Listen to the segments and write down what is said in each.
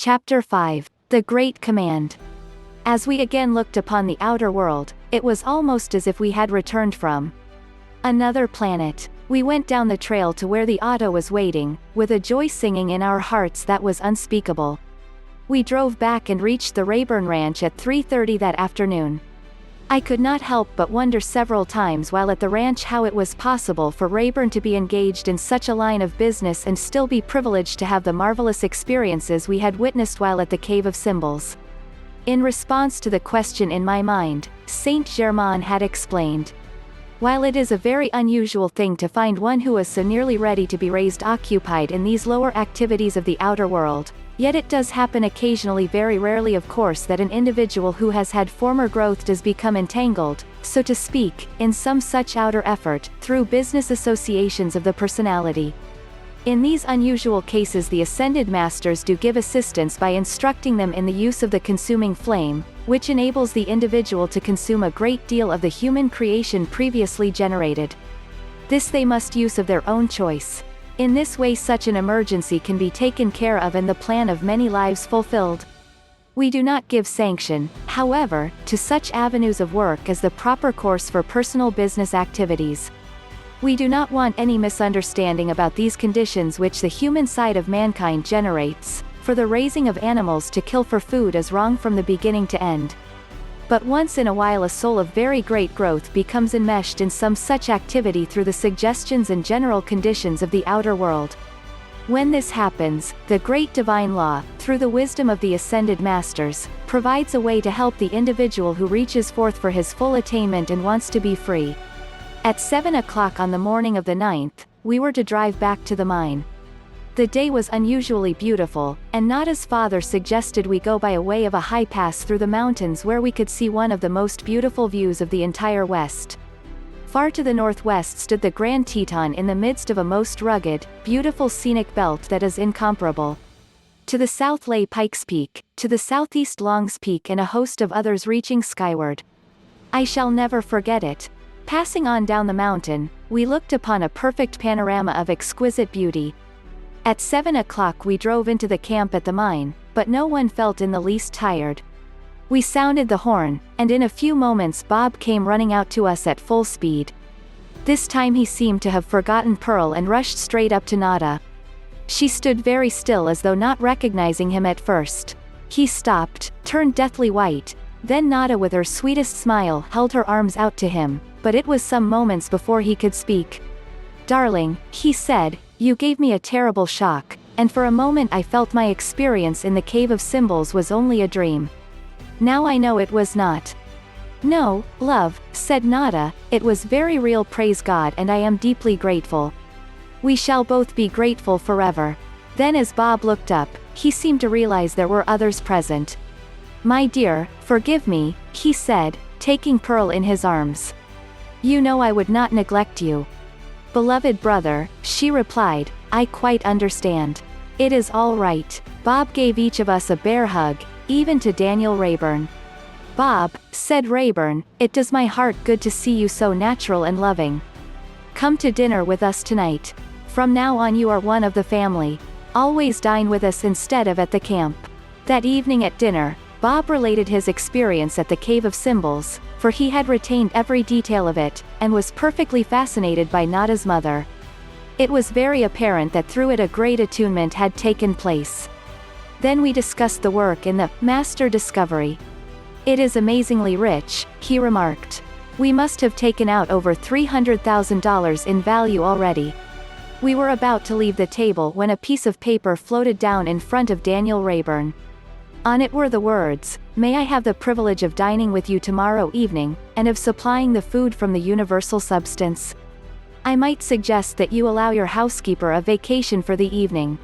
Chapter 5. The Great Command. As we again looked upon the outer world, it was almost as if we had returned from another planet. We went down the trail to where the auto was waiting, with a joy singing in our hearts that was unspeakable. We drove back and reached the Rayburn Ranch at 3:30 that afternoon. I could not help but wonder several times while at the ranch how it was possible for Rayburn to be engaged in such a line of business and still be privileged to have the marvelous experiences we had witnessed while at the Cave of Symbols. In response to the question in my mind, Saint Germain had explained, "While it is a very unusual thing to find one who is so nearly ready to be raised occupied in these lower activities of the outer world, yet it does happen occasionally, very rarely of course, that an individual who has had former growth does become entangled, so to speak, in some such outer effort, through business associations of the personality. In these unusual cases the Ascended Masters do give assistance by instructing them in the use of the consuming flame, which enables the individual to consume a great deal of the human creation previously generated. This they must use of their own choice. In this way such an emergency can be taken care of and the plan of many lives fulfilled. We do not give sanction, however, to such avenues of work as the proper course for personal business activities. We do not want any misunderstanding about these conditions which the human side of mankind generates, for the raising of animals to kill for food is wrong from the beginning to end. But once in a while a soul of very great growth becomes enmeshed in some such activity through the suggestions and general conditions of the outer world. When this happens, the great divine law, through the wisdom of the Ascended Masters, provides a way to help the individual who reaches forth for his full attainment and wants to be free. At 7 o'clock on the morning of the 9th, we were to drive back to the mine. The day was unusually beautiful, and Nada's father suggested we go by a way of a high pass through the mountains where we could see one of the most beautiful views of the entire West. Far to the northwest stood the Grand Teton in the midst of a most rugged, beautiful scenic belt that is incomparable. To the south lay Pikes Peak, to the southeast Long's Peak and a host of others reaching skyward. I shall never forget it. Passing on down the mountain, we looked upon a perfect panorama of exquisite beauty. At 7 o'clock we drove into the camp at the mine, but no one felt in the least tired. We sounded the horn, and in a few moments Bob came running out to us at full speed. This time he seemed to have forgotten Pearl and rushed straight up to Nada. She stood very still as though not recognizing him at first. He stopped, turned deathly white, then Nada with her sweetest smile held her arms out to him, but it was some moments before he could speak. "Darling," he said, "you gave me a terrible shock, and for a moment I felt my experience in the Cave of Symbols was only a dream. Now I know it was not." "No, love," said Nada, "it was very real, praise God, and I am deeply grateful. We shall both be grateful forever." Then as Bob looked up, he seemed to realize there were others present. "My dear, forgive me," he said, taking Pearl in his arms. "You know I would not neglect you." "Beloved brother," she replied, "I quite understand. It is all right." Bob gave each of us a bear hug, even to Daniel Rayburn. "Bob," said Rayburn, "it does my heart good to see you so natural and loving. Come to dinner with us tonight. From now on you are one of the family. Always dine with us instead of at the camp." That evening at dinner, Bob related his experience at the Cave of Symbols, for he had retained every detail of it, and was perfectly fascinated by Nada's mother. It was very apparent that through it a great attunement had taken place. Then we discussed the work in the Master Discovery. "It is amazingly rich," he remarked. "We must have taken out over $300,000 in value already." We were about to leave the table when a piece of paper floated down in front of Daniel Rayburn. On it were the words, "May I have the privilege of dining with you tomorrow evening, and of supplying the food from the universal substance? I might suggest that you allow your housekeeper a vacation for the evening."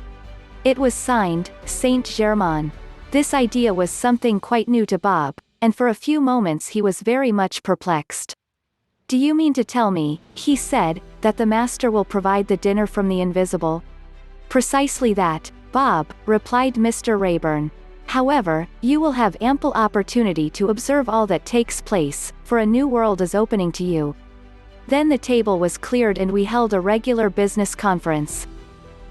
It was signed, Saint Germain. This idea was something quite new to Bob, and for a few moments he was very much perplexed. "Do you mean to tell me," he said, "that the master will provide the dinner from the invisible?" "Precisely that, Bob," replied Mr. Rayburn. "However, you will have ample opportunity to observe all that takes place, for a new world is opening to you." Then the table was cleared and we held a regular business conference.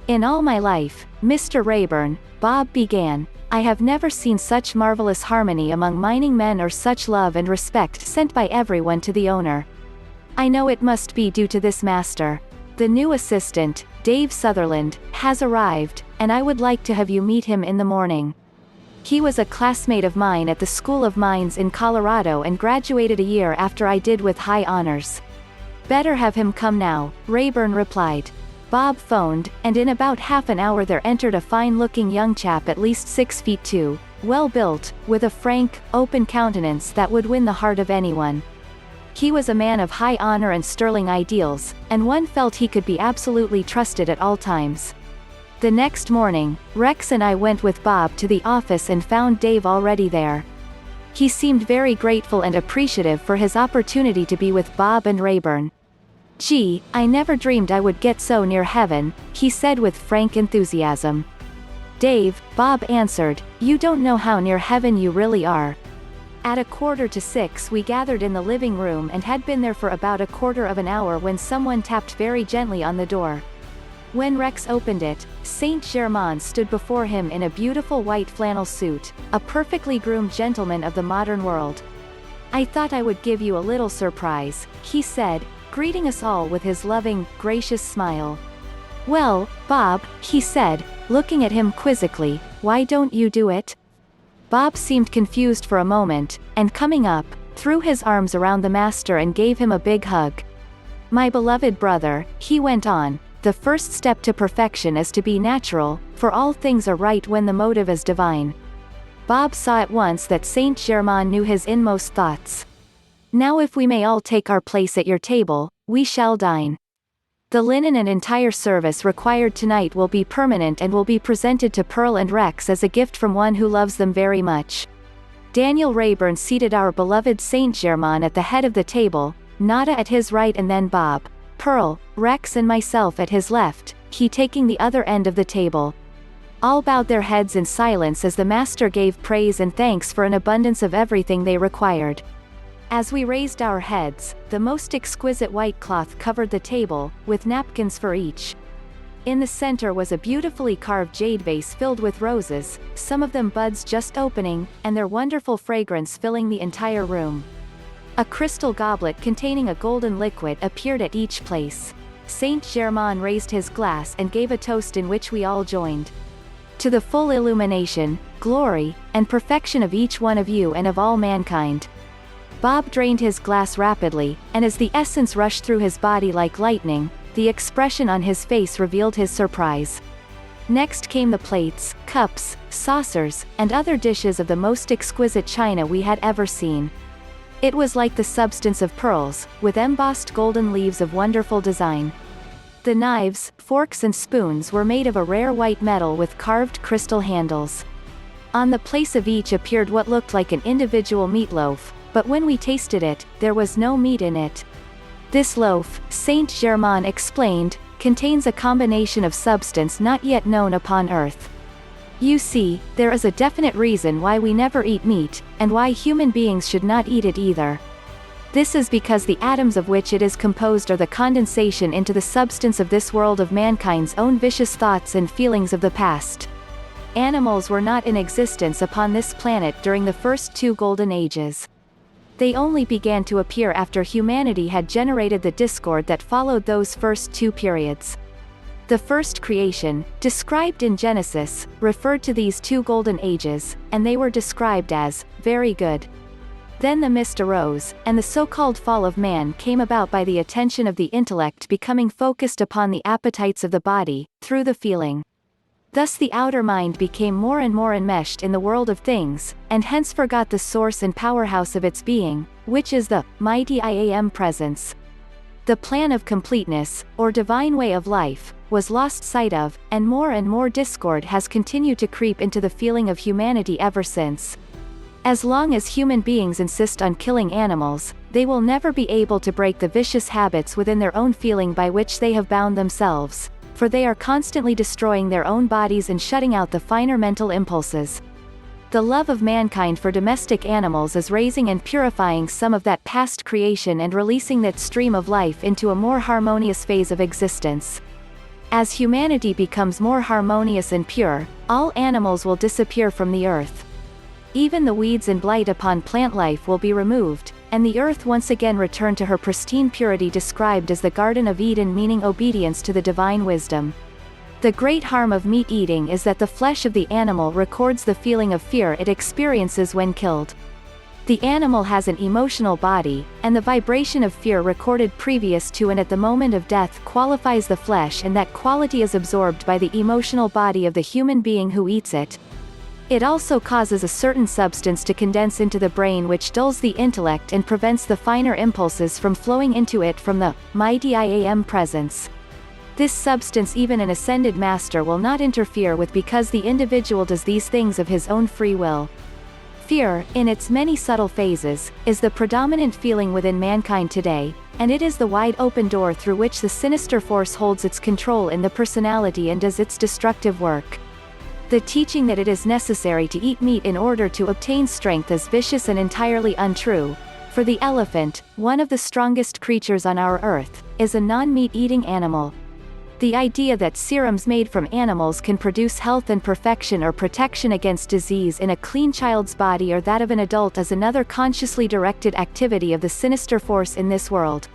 In all my life, Mr. Rayburn, Bob began, I have never seen such marvelous harmony among mining men or such love and respect sent by everyone to the owner. I know it must be due to this master. The new assistant, Dave Sutherland, has arrived, and I would like to have you meet him in the morning. He was a classmate of mine at the School of Mines in Colorado and graduated a year after I did with high honors. Better have him come now, Rayburn replied. Bob phoned, and in about half an hour there entered a fine-looking young chap at least 6 feet 2, well-built, with a frank, open countenance that would win the heart of anyone. He was a man of high honor and sterling ideals, and one felt he could be absolutely trusted at all times. The next morning, Rex and I went with Bob to the office and found Dave already there. He seemed very grateful and appreciative for his opportunity to be with Bob and Rayburn. Gee, I never dreamed I would get so near heaven, he said with frank enthusiasm. Dave, Bob answered, you don't know how near heaven you really are. At 5:45 we gathered in the living room and had been there for about a quarter of an hour when someone tapped very gently on the door. When Rex opened it, Saint Germain stood before him in a beautiful white flannel suit, a perfectly groomed gentleman of the modern world. I thought I would give you a little surprise, he said, greeting us all with his loving, gracious smile. Well, Bob, he said, looking at him quizzically, why don't you do it? Bob seemed confused for a moment, and coming up, threw his arms around the master and gave him a big hug. My beloved brother, he went on, the first step to perfection is to be natural, for all things are right when the motive is divine. Bob saw at once that Saint Germain knew his inmost thoughts. Now if we may all take our place at your table, we shall dine. The linen and entire service required tonight will be permanent and will be presented to Pearl and Rex as a gift from one who loves them very much. Daniel Rayburn seated our beloved Saint Germain at the head of the table, Nada at his right and then Bob, Pearl, Rex and myself at his left, he taking the other end of the table. All bowed their heads in silence as the master gave praise and thanks for an abundance of everything they required. As we raised our heads, the most exquisite white cloth covered the table, with napkins for each. In the center was a beautifully carved jade vase filled with roses, some of them buds just opening, and their wonderful fragrance filling the entire room. A crystal goblet containing a golden liquid appeared at each place. Saint Germain raised his glass and gave a toast in which we all joined. To the full illumination, glory, and perfection of each one of you and of all mankind. Bob drained his glass rapidly, and as the essence rushed through his body like lightning, the expression on his face revealed his surprise. Next came the plates, cups, saucers, and other dishes of the most exquisite china we had ever seen. It was like the substance of pearls, with embossed golden leaves of wonderful design. The knives, forks and spoons were made of a rare white metal with carved crystal handles. On the place of each appeared what looked like an individual meatloaf, but when we tasted it, there was no meat in it. This loaf, Saint Germain explained, contains a combination of substance not yet known upon earth. You see, there is a definite reason why we never eat meat, and why human beings should not eat it either. This is because the atoms of which it is composed are the condensation into the substance of this world of mankind's own vicious thoughts and feelings of the past. Animals were not in existence upon this planet during the first 2 golden ages. They only began to appear after humanity had generated the discord that followed those first 2 periods. The first creation, described in Genesis, referred to these 2 golden ages, and they were described as very good. Then the mist arose, and the so-called fall of man came about by the attention of the intellect becoming focused upon the appetites of the body, through the feeling. Thus the outer mind became more and more enmeshed in the world of things, and hence forgot the source and powerhouse of its being, which is the mighty I Am presence. The plan of completeness, or divine way of life, was lost sight of, and more discord has continued to creep into the feeling of humanity ever since. As long as human beings insist on killing animals, they will never be able to break the vicious habits within their own feeling by which they have bound themselves, for they are constantly destroying their own bodies and shutting out the finer mental impulses. The love of mankind for domestic animals is raising and purifying some of that past creation and releasing that stream of life into a more harmonious phase of existence. As humanity becomes more harmonious and pure, all animals will disappear from the earth. Even the weeds and blight upon plant life will be removed, and the earth once again return to her pristine purity, described as the Garden of Eden, meaning obedience to the divine wisdom. The great harm of meat eating is that the flesh of the animal records the feeling of fear it experiences when killed. The animal has an emotional body, and the vibration of fear recorded previous to and at the moment of death qualifies the flesh, and that quality is absorbed by the emotional body of the human being who eats it. It also causes a certain substance to condense into the brain, which dulls the intellect and prevents the finer impulses from flowing into it from the mighty I Am presence. This substance even an ascended master will not interfere with, because the individual does these things of his own free will. Fear, in its many subtle phases, is the predominant feeling within mankind today, and it is the wide open door through which the sinister force holds its control in the personality and does its destructive work. The teaching that it is necessary to eat meat in order to obtain strength is vicious and entirely untrue. For the elephant, one of the strongest creatures on our earth, is a non-meat-eating animal. The idea that serums made from animals can produce health and perfection or protection against disease in a clean child's body or that of an adult is another consciously directed activity of the sinister force in this world.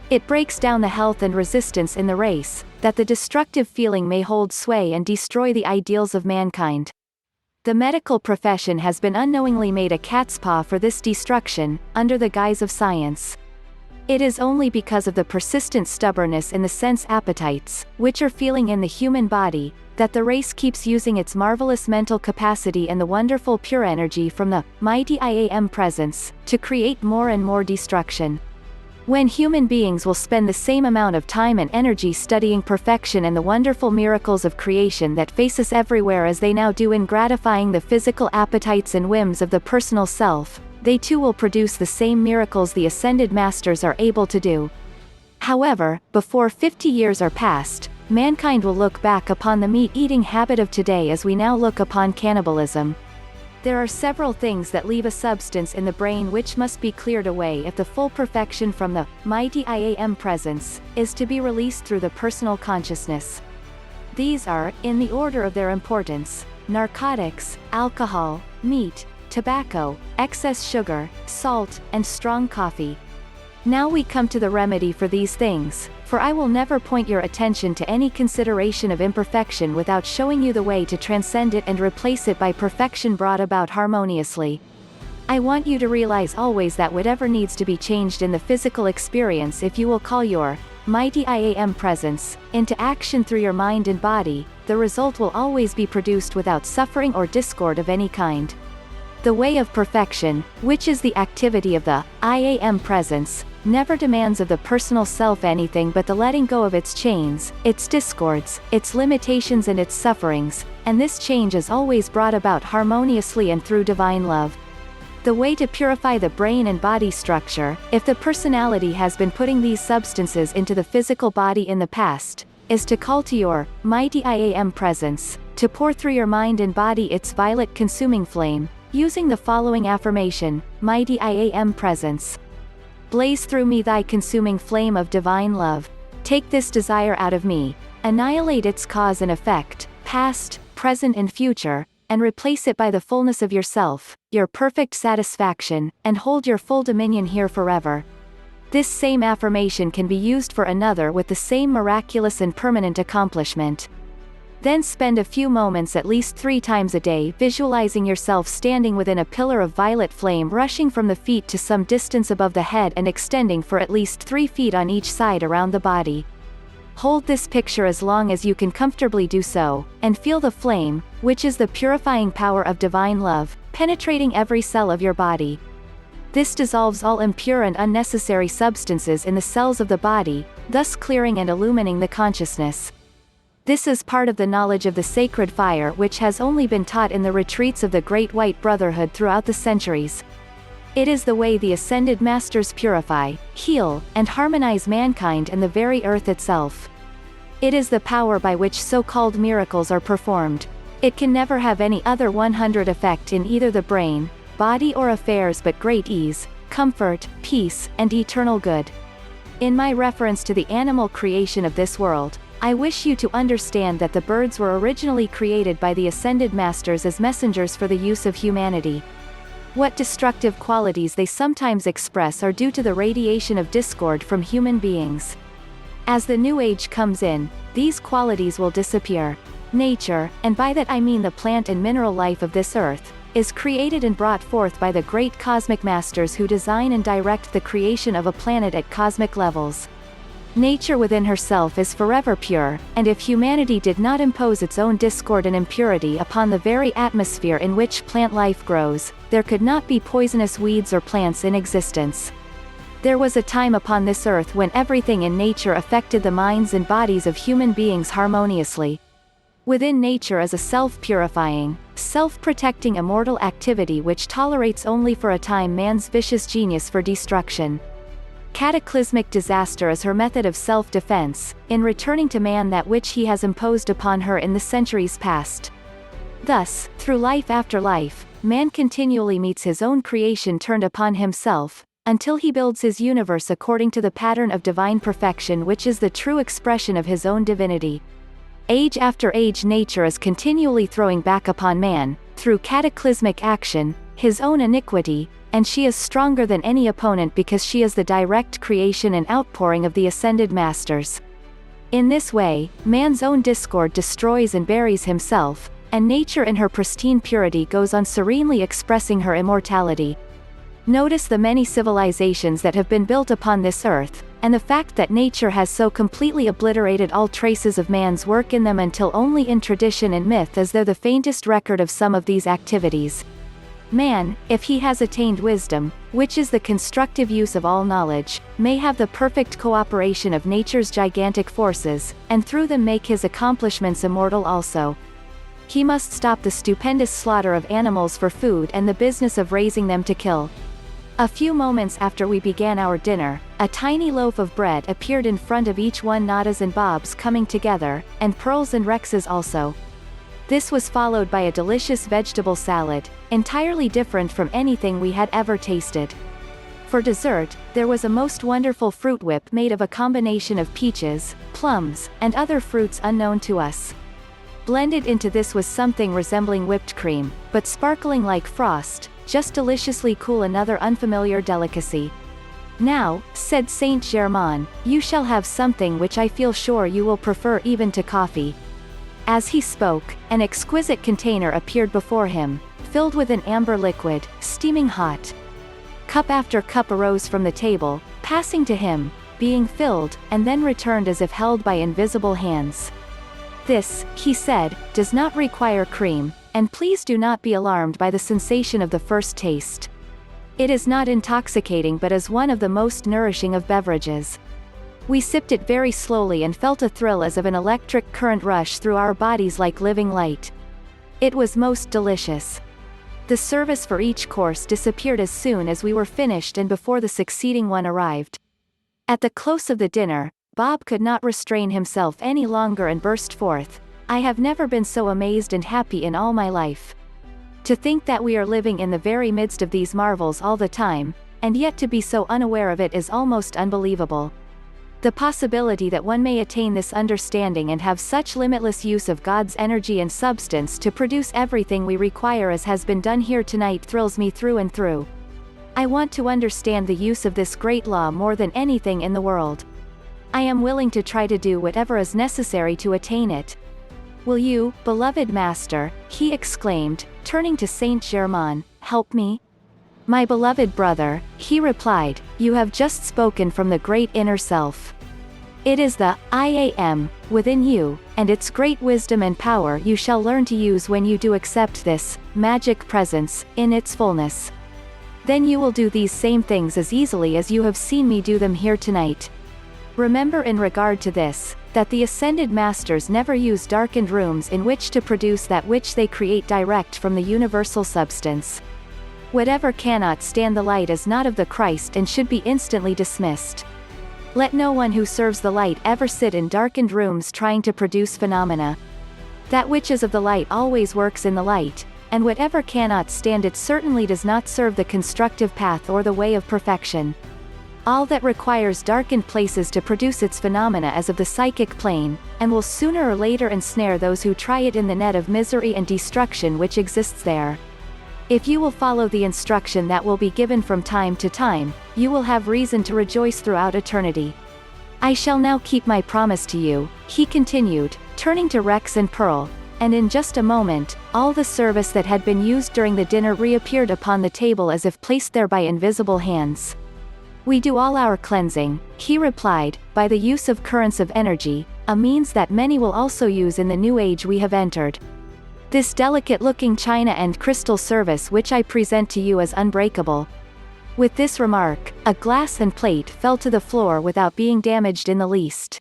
It breaks down the health and resistance in the race, that the destructive feeling may hold sway and destroy the ideals of mankind. The medical profession has been unknowingly made a cat's paw for this destruction, under the guise of science. It is only because of the persistent stubbornness in the sense appetites, which are feeling in the human body, that the race keeps using its marvelous mental capacity and the wonderful pure energy from the mighty I Am presence, to create more and more destruction. When human beings will spend the same amount of time and energy studying perfection and the wonderful miracles of creation that face us everywhere as they now do in gratifying the physical appetites and whims of the personal self, they too will produce the same miracles the ascended masters are able to do. However, before 50 years are past, mankind will look back upon the meat-eating habit of today as we now look upon cannibalism. There are several things that leave a substance in the brain which must be cleared away if the full perfection from the mighty I Am presence is to be released through the personal consciousness. These are, in the order of their importance, narcotics, alcohol, meat, tobacco, excess sugar, salt, and strong coffee. Now we come to the remedy for these things, for I will never point your attention to any consideration of imperfection without showing you the way to transcend it and replace it by perfection brought about harmoniously. I want you to realize always that whatever needs to be changed in the physical experience, if you will call your mighty I Am presence into action through your mind and body, the result will always be produced without suffering or discord of any kind. The way of perfection, which is the activity of the I Am presence, never demands of the personal self anything but the letting go of its chains, its discords, its limitations and its sufferings, and this change is always brought about harmoniously and through divine love. The way to purify the brain and body structure, if the personality has been putting these substances into the physical body in the past, is to call to your mighty I Am presence, to pour through your mind and body its violet consuming flame, using the following affirmation: mighty I Am presence, blaze through me thy consuming flame of divine love. Take this desire out of me, annihilate its cause and effect, past, present and future, and replace it by the fullness of yourself, your perfect satisfaction, and hold your full dominion here forever. This same affirmation can be used for another with the same miraculous and permanent accomplishment. Then spend a few moments at least 3 times a day visualizing yourself standing within a pillar of violet flame rushing from the feet to some distance above the head and extending for at least 3 feet on each side around the body. Hold this picture as long as you can comfortably do so, and feel the flame, which is the purifying power of divine love, penetrating every cell of your body. This dissolves all impure and unnecessary substances in the cells of the body, thus clearing and illumining the consciousness. This is part of the knowledge of the sacred fire which has only been taught in the retreats of the Great White Brotherhood throughout the centuries. It is the way the ascended masters purify, heal, and harmonize mankind and the very earth itself. It is the power by which so-called miracles are performed. It can never have any other 100 effect in either the brain, body or affairs but great ease, comfort, peace, and eternal good. In my reference to the animal creation of this world, I wish you to understand that the birds were originally created by the Ascended Masters as messengers for the use of humanity. What destructive qualities they sometimes express are due to the radiation of discord from human beings. As the New Age comes in, these qualities will disappear. Nature, and by that I mean the plant and mineral life of this earth, is created and brought forth by the great cosmic masters who design and direct the creation of a planet at cosmic levels. Nature within herself is forever pure, and if humanity did not impose its own discord and impurity upon the very atmosphere in which plant life grows, there could not be poisonous weeds or plants in existence. There was a time upon this earth when everything in nature affected the minds and bodies of human beings harmoniously. Within nature is a self-purifying, self-protecting immortal activity which tolerates only for a time man's vicious genius for destruction. Cataclysmic disaster is her method of self-defense, in returning to man that which he has imposed upon her in the centuries past. Thus, through life after life, man continually meets his own creation turned upon himself, until he builds his universe according to the pattern of divine perfection which is the true expression of his own divinity. Age after age nature is continually throwing back upon man, through cataclysmic action, his own iniquity, and she is stronger than any opponent because she is the direct creation and outpouring of the Ascended Masters. In this way, man's own discord destroys and buries himself, and nature in her pristine purity goes on serenely expressing her immortality. Notice the many civilizations that have been built upon this earth, and the fact that nature has so completely obliterated all traces of man's work in them until only in tradition and myth is there the faintest record of some of these activities. Man, if he has attained wisdom, which is the constructive use of all knowledge, may have the perfect cooperation of nature's gigantic forces, and through them make his accomplishments immortal also. He must stop the stupendous slaughter of animals for food and the business of raising them to kill. A few moments after we began our dinner, a tiny loaf of bread appeared in front of each one, Nada's and Bob's coming together, and Pearl's and Rex's also. This was followed by a delicious vegetable salad, entirely different from anything we had ever tasted. For dessert, there was a most wonderful fruit whip made of a combination of peaches, plums, and other fruits unknown to us. Blended into this was something resembling whipped cream, but sparkling like frost, just deliciously cool, another unfamiliar delicacy. Now, said Saint Germain, you shall have something which I feel sure you will prefer even to coffee. As he spoke, an exquisite container appeared before him, filled with an amber liquid, steaming hot. Cup after cup arose from the table, passing to him, being filled, and then returned as if held by invisible hands. This, he said, does not require cream, and please do not be alarmed by the sensation of the first taste. It is not intoxicating but is one of the most nourishing of beverages. We sipped it very slowly and felt a thrill as of an electric current rush through our bodies like living light. It was most delicious. The service for each course disappeared as soon as we were finished and before the succeeding one arrived. At the close of the dinner, Bob could not restrain himself any longer and burst forth, I have never been so amazed and happy in all my life. To think that we are living in the very midst of these marvels all the time, and yet to be so unaware of it is almost unbelievable. The possibility that one may attain this understanding and have such limitless use of God's energy and substance to produce everything we require as has been done here tonight thrills me through and through. I want to understand the use of this great law more than anything in the world. I am willing to try to do whatever is necessary to attain it. Will you, beloved master, he exclaimed, turning to Saint Germain, help me? My beloved brother, he replied, you have just spoken from the great inner self. It is the I Am within you, and its great wisdom and power you shall learn to use when you do accept this magic presence in its fullness. Then you will do these same things as easily as you have seen me do them here tonight. Remember in regard to this, that the Ascended Masters never use darkened rooms in which to produce that which they create direct from the universal substance. Whatever cannot stand the light is not of the Christ and should be instantly dismissed. Let no one who serves the light ever sit in darkened rooms trying to produce phenomena. That which is of the light always works in the light, and whatever cannot stand it certainly does not serve the constructive path or the way of perfection. All that requires darkened places to produce its phenomena as of the psychic plane, and will sooner or later ensnare those who try it in the net of misery and destruction which exists there. If you will follow the instruction that will be given from time to time, you will have reason to rejoice throughout eternity. I shall now keep my promise to you, he continued, turning to Rex and Pearl, and in just a moment, all the service that had been used during the dinner reappeared upon the table as if placed there by invisible hands. We do all our cleansing, he replied, by the use of currents of energy, a means that many will also use in the new age we have entered. This delicate-looking china and crystal service which I present to you is unbreakable. With this remark, a glass and plate fell to the floor without being damaged in the least.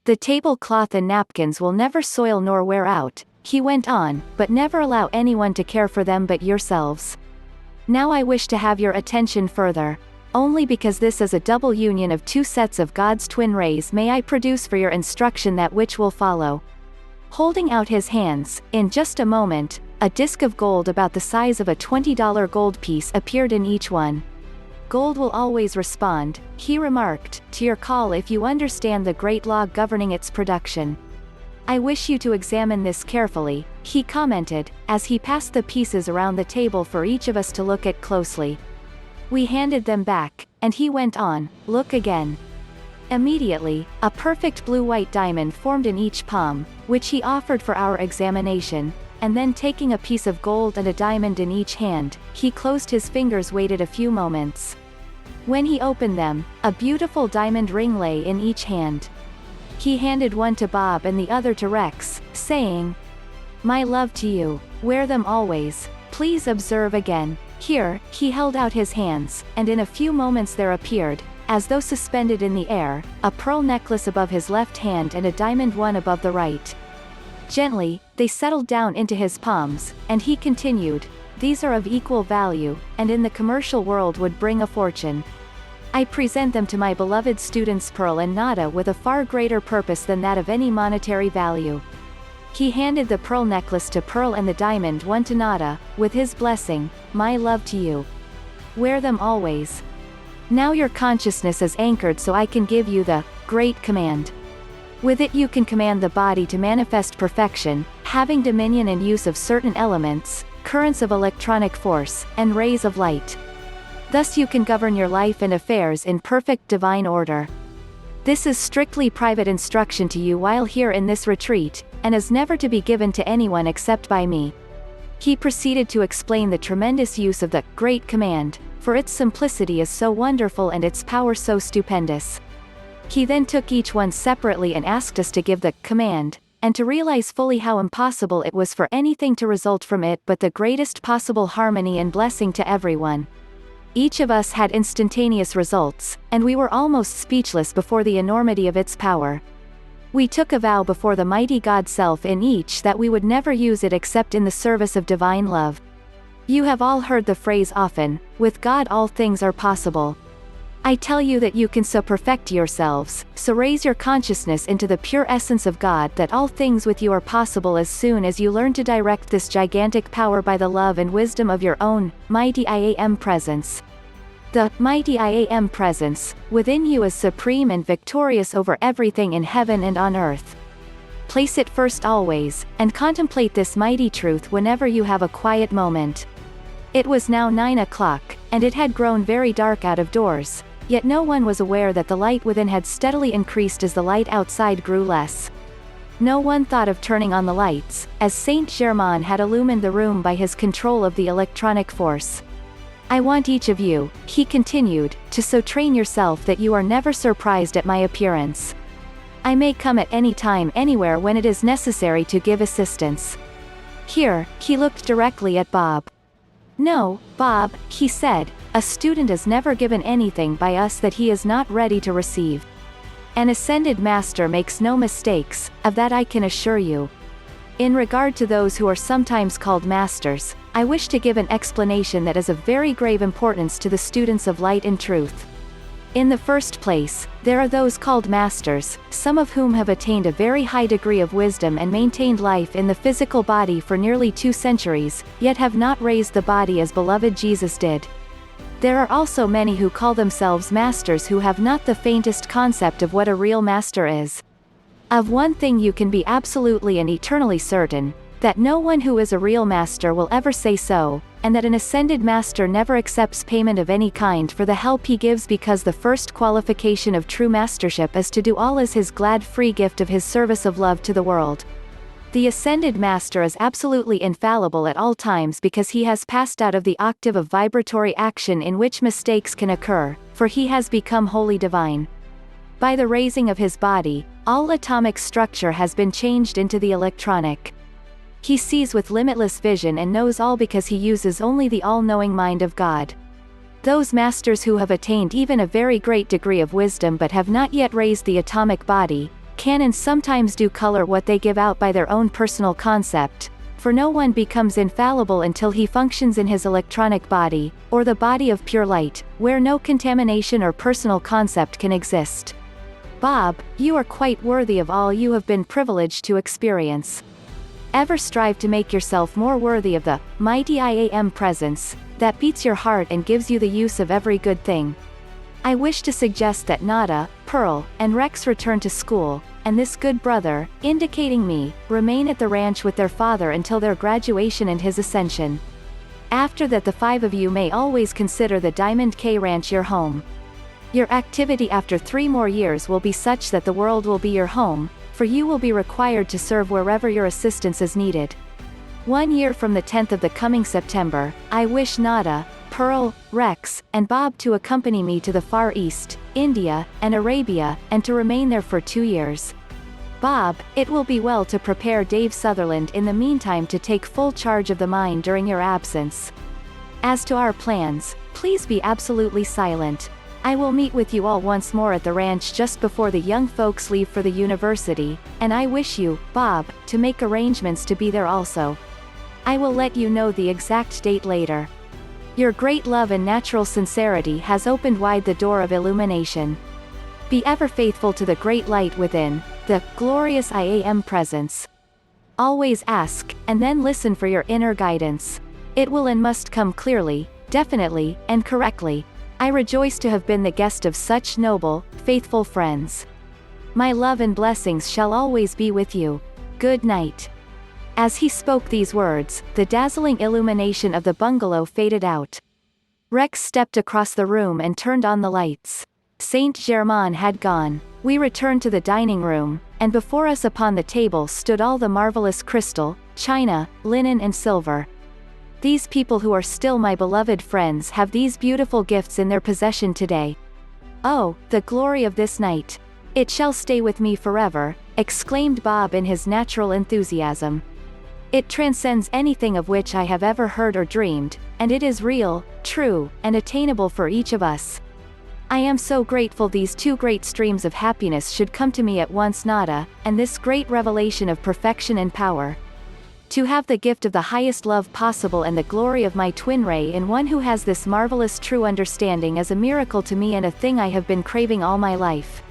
The tablecloth and napkins will never soil nor wear out, he went on, but never allow anyone to care for them but yourselves. Now I wish to have your attention further. Only because this is a double union of two sets of God's twin rays may I produce for your instruction that which will follow. Holding out his hands, in just a moment, a disc of gold about the size of a $20 gold piece appeared in each one. Gold will always respond, he remarked, to your call if you understand the great law governing its production. I wish you to examine this carefully, he commented, as he passed the pieces around the table for each of us to look at closely. We handed them back, and he went on, look again. Immediately, a perfect blue-white diamond formed in each palm, which he offered for our examination, and then taking a piece of gold and a diamond in each hand, he closed his fingers, waited a few moments. When he opened them, a beautiful diamond ring lay in each hand. He handed one to Bob and the other to Rex, saying, "My love to you, wear them always, please observe again." Here, he held out his hands, and in a few moments there appeared, as though suspended in the air, a pearl necklace above his left hand and a diamond one above the right. Gently, they settled down into his palms, and he continued, "These are of equal value, and in the commercial world would bring a fortune. I present them to my beloved students Pearl and Nada with a far greater purpose than that of any monetary value." He handed the pearl necklace to Pearl and the diamond one to Nada, with his blessing, "My love to you. Wear them always. Now your consciousness is anchored so I can give you the great command. With it you can command the body to manifest perfection, having dominion and use of certain elements, currents of electronic force, and rays of light. Thus you can govern your life and affairs in perfect divine order. This is strictly private instruction to you while here in this retreat, and is never to be given to anyone except by me." He proceeded to explain the tremendous use of the great command, for its simplicity is so wonderful and its power so stupendous. He then took each one separately and asked us to give the command, and to realize fully how impossible it was for anything to result from it but the greatest possible harmony and blessing to everyone. Each of us had instantaneous results, and we were almost speechless before the enormity of its power. We took a vow before the mighty God Self in each that we would never use it except in the service of divine love. You have all heard the phrase often, "With God all things are possible." I tell you that you can so perfect yourselves, so raise your consciousness into the pure essence of God that all things with you are possible as soon as you learn to direct this gigantic power by the love and wisdom of your own mighty I Am presence. The mighty I Am presence within you is supreme and victorious over everything in heaven and on earth. Place it first always, and contemplate this mighty truth whenever you have a quiet moment. It was now 9 o'clock, and it had grown very dark out of doors, yet no one was aware that the light within had steadily increased as the light outside grew less. No one thought of turning on the lights, as Saint Germain had illumined the room by his control of the electronic force. I want each of you, he continued, to so train yourself that you are never surprised at my appearance. I may come at any time anywhere when it is necessary to give assistance. Here, he looked directly at Bob. "No, Bob," he said, "a student is never given anything by us that he is not ready to receive. An ascended master makes no mistakes, of that I can assure you. In regard to those who are sometimes called masters, I wish to give an explanation that is of very grave importance to the students of light and truth. In the first place, there are those called masters, some of whom have attained a very high degree of wisdom and maintained life in the physical body for nearly 2 centuries, yet have not raised the body as beloved Jesus did. There are also many who call themselves masters who have not the faintest concept of what a real master is. Of one thing you can be absolutely and eternally certain, that no one who is a real master will ever say so, and that an ascended master never accepts payment of any kind for the help he gives, because the first qualification of true mastership is to do all as his glad free gift of his service of love to the world. The ascended master is absolutely infallible at all times because he has passed out of the octave of vibratory action in which mistakes can occur, for he has become wholly divine. By the raising of his body, all atomic structure has been changed into the electronic. He sees with limitless vision and knows all because he uses only the all-knowing mind of God. Those masters who have attained even a very great degree of wisdom but have not yet raised the atomic body, can and sometimes do color what they give out by their own personal concept, for no one becomes infallible until he functions in his electronic body, or the body of pure light, where no contamination or personal concept can exist. Bob, you are quite worthy of all you have been privileged to experience. Ever strive to make yourself more worthy of the mighty I Am presence that beats your heart and gives you the use of every good thing. I wish to suggest that Nada, Pearl, and Rex return to school, and this good brother, indicating me, remain at the ranch with their father until their graduation and his ascension. After that, the 5 of you may always consider the Diamond K Ranch your home. Your activity after 3 more years will be such that the world will be your home, for you will be required to serve wherever your assistance is needed. 1 year from the 10th of the coming September, I wish Nada, Pearl, Rex, and Bob to accompany me to the Far East, India, and Arabia, and to remain there for 2 years. Bob, it will be well to prepare Dave Sutherland in the meantime to take full charge of the mine during your absence. As to our plans, please be absolutely silent. I will meet with you all once more at the ranch just before the young folks leave for the university, and I wish you, Bob, to make arrangements to be there also. I will let you know the exact date later. Your great love and natural sincerity has opened wide the door of illumination. Be ever faithful to the great light within, the glorious I Am presence. Always ask, and then listen for your inner guidance. It will and must come clearly, definitely, and correctly. I rejoice to have been the guest of such noble, faithful friends. My love and blessings shall always be with you. Good night. As he spoke these words, the dazzling illumination of the bungalow faded out. Rex stepped across the room and turned on the lights. Saint Germain had gone. We returned to the dining room, and before us upon the table stood all the marvelous crystal, china, linen and silver. These people who are still my beloved friends have these beautiful gifts in their possession today. Oh, the glory of this night! It shall stay with me forever, exclaimed Bob in his natural enthusiasm. It transcends anything of which I have ever heard or dreamed, and it is real, true, and attainable for each of us. I am so grateful these 2 great streams of happiness should come to me at once, Nada, and this great revelation of perfection and power. To have the gift of the highest love possible and the glory of my twin ray in one who has this marvelous true understanding is a miracle to me and a thing I have been craving all my life.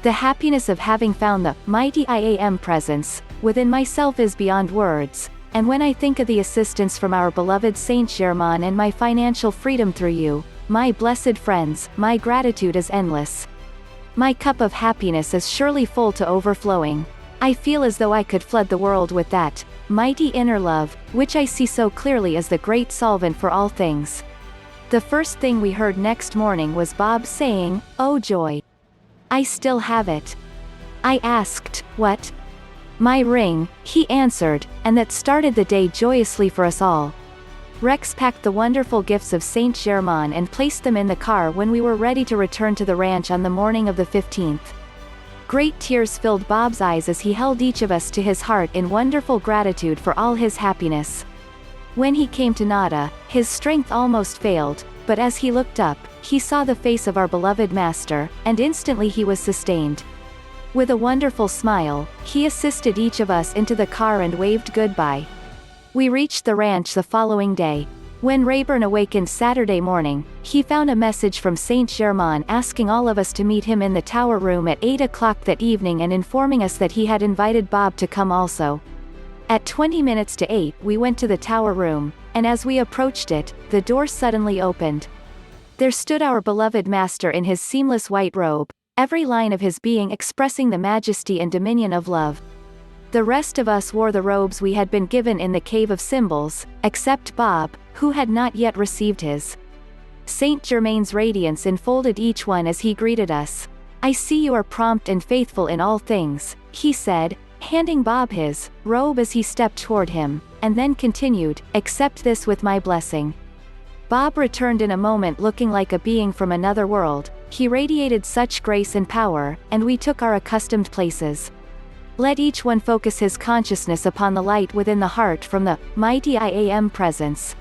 The happiness of having found the mighty I Am presence within myself is beyond words, and when I think of the assistance from our beloved Saint Germain and my financial freedom through you, my blessed friends, my gratitude is endless. My cup of happiness is surely full to overflowing. I feel as though I could flood the world with that mighty inner love, which I see so clearly as the great solvent for all things. The first thing we heard next morning was Bob saying, "Oh joy! I still have it." I asked, "What?" "My ring," he answered, and that started the day joyously for us all. Rex packed the wonderful gifts of Saint Germain and placed them in the car when we were ready to return to the ranch on the morning of the 15th. Great tears filled Bob's eyes as he held each of us to his heart in wonderful gratitude for all his happiness. When he came to Nada, his strength almost failed, but as he looked up, he saw the face of our beloved master, and instantly he was sustained. With a wonderful smile, he assisted each of us into the car and waved goodbye. We reached the ranch the following day. When Rayburn awakened Saturday morning, he found a message from Saint Germain asking all of us to meet him in the tower room at 8 o'clock that evening and informing us that he had invited Bob to come also. At 20 minutes to 8 we went to the tower room, and as we approached it, the door suddenly opened. There stood our beloved master in his seamless white robe, every line of his being expressing the majesty and dominion of love. The rest of us wore the robes we had been given in the Cave of Symbols, except Bob, who had not yet received his. Saint Germain's radiance enfolded each one as he greeted us. "I see you are prompt and faithful in all things," he said, handing Bob his robe as he stepped toward him, and then continued, "Accept this with my blessing." Bob returned in a moment looking like a being from another world. He radiated such grace and power, and we took our accustomed places. Let each one focus his consciousness upon the light within the heart from the mighty I Am presence.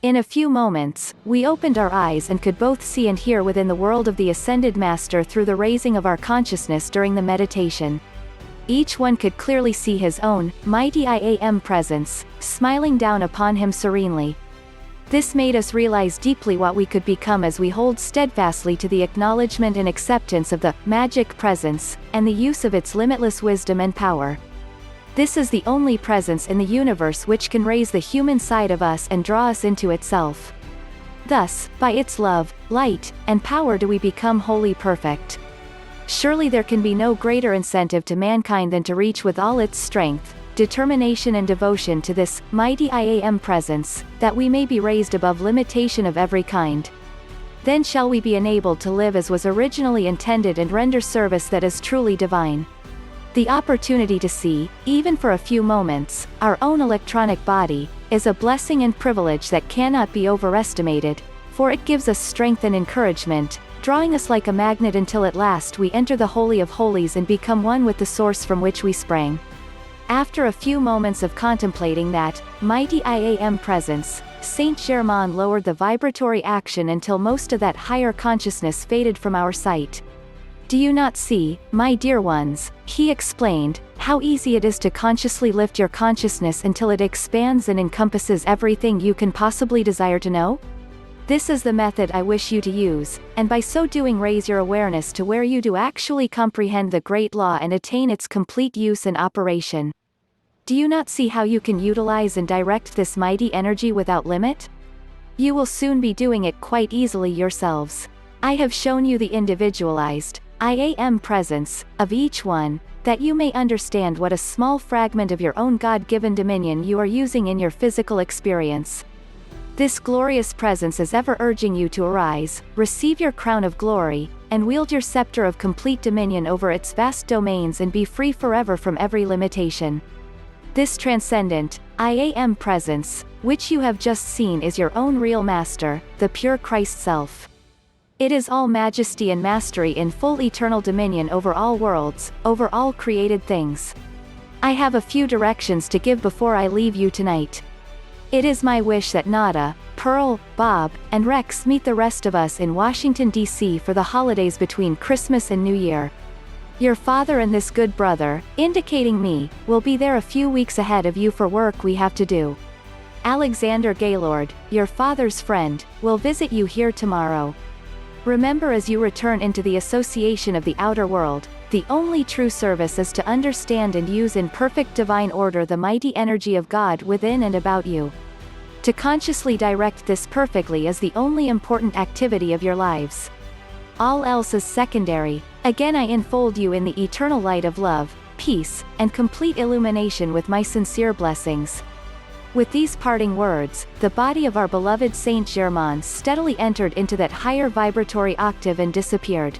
In a few moments, we opened our eyes and could both see and hear within the world of the Ascended Master through the raising of our consciousness during the meditation. Each one could clearly see his own mighty I Am presence, smiling down upon him serenely. This made us realize deeply what we could become as we hold steadfastly to the acknowledgement and acceptance of the magic presence, and the use of its limitless wisdom and power. This is the only presence in the universe which can raise the human side of us and draw us into itself. Thus, by its love, light, and power do we become wholly perfect. Surely there can be no greater incentive to mankind than to reach with all its strength, determination and devotion to this mighty I Am presence, that we may be raised above limitation of every kind. Then shall we be enabled to live as was originally intended and render service that is truly divine. The opportunity to see, even for a few moments, our own electronic body, is a blessing and privilege that cannot be overestimated, for it gives us strength and encouragement, drawing us like a magnet until at last we enter the Holy of Holies and become one with the source from which we sprang. After a few moments of contemplating that mighty I Am presence, Saint Germain lowered the vibratory action until most of that higher consciousness faded from our sight. "Do you not see, my dear ones," he explained, "how easy it is to consciously lift your consciousness until it expands and encompasses everything you can possibly desire to know? This is the method I wish you to use, and by so doing raise your awareness to where you do actually comprehend the great law and attain its complete use and operation. Do you not see how you can utilize and direct this mighty energy without limit? You will soon be doing it quite easily yourselves. I have shown you the individualized I Am presence of each one, that you may understand what a small fragment of your own God-given dominion you are using in your physical experience. This glorious presence is ever urging you to arise, receive your crown of glory, and wield your scepter of complete dominion over its vast domains and be free forever from every limitation. This transcendent I Am presence, which you have just seen, is your own real master, the pure Christ self. It is all majesty and mastery in full eternal dominion over all worlds, over all created things. I have a few directions to give before I leave you tonight. It is my wish that Nada, Pearl, Bob, and Rex meet the rest of us in Washington, D.C. for the holidays between Christmas and New Year. Your father and this good brother, indicating me, will be there a few weeks ahead of you for work we have to do. Alexander Gaylord, your father's friend, will visit you here tomorrow. Remember, as you return into the association of the outer world, the only true service is to understand and use in perfect divine order the mighty energy of God within and about you. To consciously direct this perfectly is the only important activity of your lives. All else is secondary. Again, I enfold you in the eternal light of love, peace, and complete illumination with my sincere blessings. With these parting words, the body of our beloved Saint Germain steadily entered into that higher vibratory octave and disappeared.